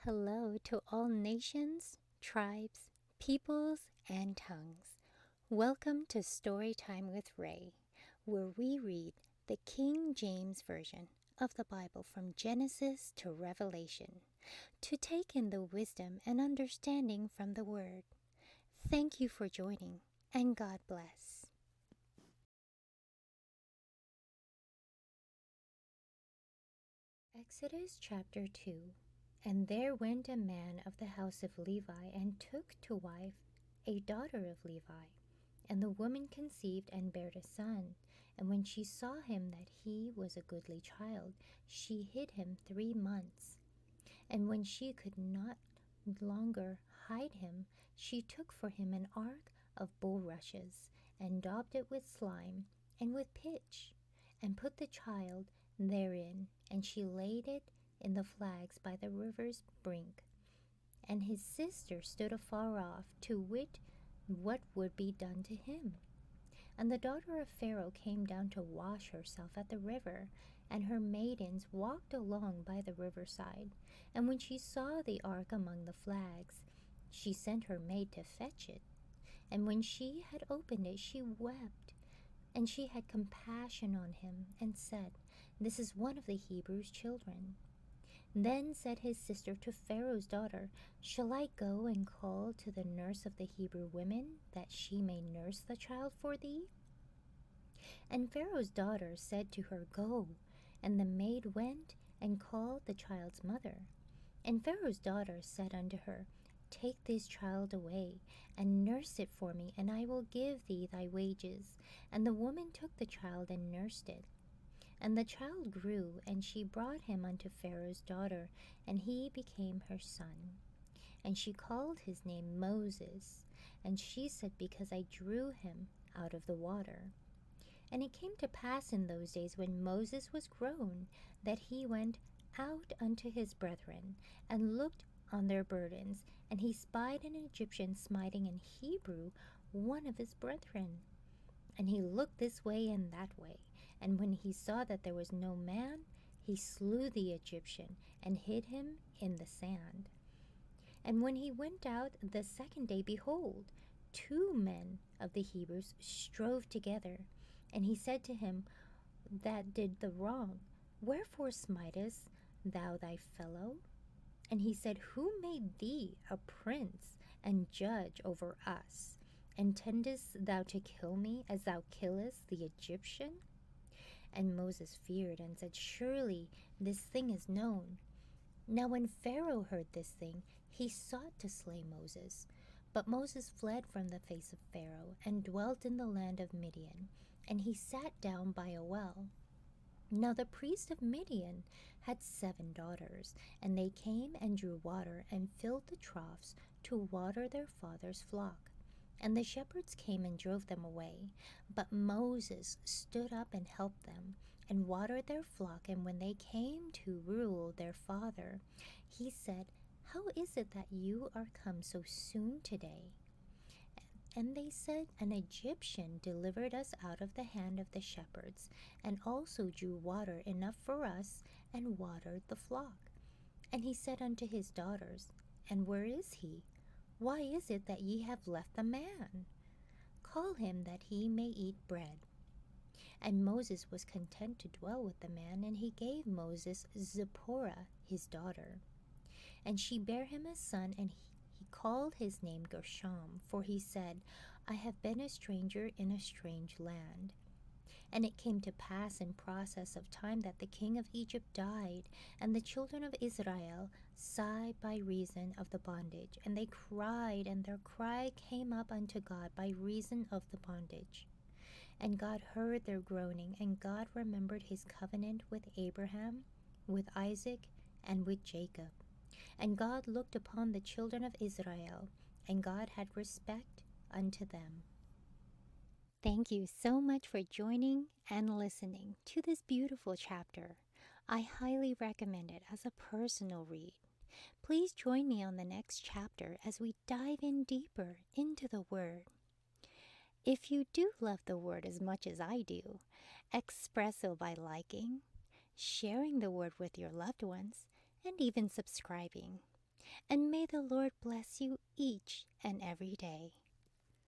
Hello to all nations, tribes, peoples, and tongues. Welcome to Storytime with Ray, where we read the King James Version of the Bible from Genesis to Revelation, to take in the wisdom and understanding from the Word. Thank you for joining, and God bless. Exodus chapter 2. And there went a man of the house of Levi, and took to wife a daughter of Levi. And the woman conceived and bare a son. And when she saw him that he was a goodly child, she hid him 3 months. And when she could not longer hide him, she took for him an ark of bulrushes, and daubed it with slime and with pitch, and put the child therein, and she laid it in the flags by the river's brink. And his sister stood afar off, to wit what would be done to him. And the daughter of Pharaoh came down to wash herself at the river, and her maidens walked along by the riverside. And when she saw the ark among the flags, she sent her maid to fetch it. And when she had opened it, she wept, and she had compassion on him, and said, "This is one of the Hebrews' children." Then said his sister to Pharaoh's daughter, "Shall I go and call to the nurse of the Hebrew women, that she may nurse the child for thee?" And Pharaoh's daughter said to her, "Go." And the maid went and called the child's mother. And Pharaoh's daughter said unto her, "Take this child away, and nurse it for me, and I will give thee thy wages." And the woman took the child and nursed it. And the child grew, and she brought him unto Pharaoh's daughter, and he became her son. And she called his name Moses. And she said, "Because I drew him out of the water." And it came to pass in those days, when Moses was grown, that he went out unto his brethren, and looked on their burdens, and he spied an Egyptian smiting an Hebrew, one of his brethren. And he looked this way and that way, and when he saw that there was no man, he slew the Egyptian, and hid him in the sand. And when he went out the second day, behold, 2 men of the Hebrews strove together. And he said to him that did the wrong, "Wherefore smitest thou thy fellow?" And he said, "Who made thee a prince and judge over us? Intendest thou to kill me, as thou killest the Egyptian?" And Moses feared, and said, "Surely this thing is known." Now when Pharaoh heard this thing, he sought to slay Moses. But Moses fled from the face of Pharaoh, and dwelt in the land of Midian, and he sat down by a well. Now the priest of Midian had 7 daughters, and they came and drew water, and filled the troughs to water their father's flock. And the shepherds came and drove them away. But Moses stood up and helped them, and watered their flock. And when they came to rule their father, he said, "How is it that you are come so soon today?" And they said, "An Egyptian delivered us out of the hand of the shepherds, and also drew water enough for us, and watered the flock." And he said unto his daughters, "And where is he? Why is it that ye have left the man? Call him, that he may eat bread." And Moses was content to dwell with the man, and he gave Moses Ziporah his daughter. And she bare him a son, and he called his name Gershom, for he said, "I have been a stranger in a strange land." And it came to pass in process of time that the king of Egypt died, and the children of Israel sighed by reason of the bondage. And they cried, and their cry came up unto God by reason of the bondage. And God heard their groaning, and God remembered his covenant with Abraham, with Isaac, and with Jacob. And God looked upon the children of Israel, and God had respect unto them. Thank you so much for joining and listening to this beautiful chapter. I highly recommend it as a personal read. Please join me on the next chapter as we dive in deeper into the Word. If you do love the Word as much as I do, express so by liking, sharing the Word with your loved ones, and even subscribing. and may the Lord bless you each and every day.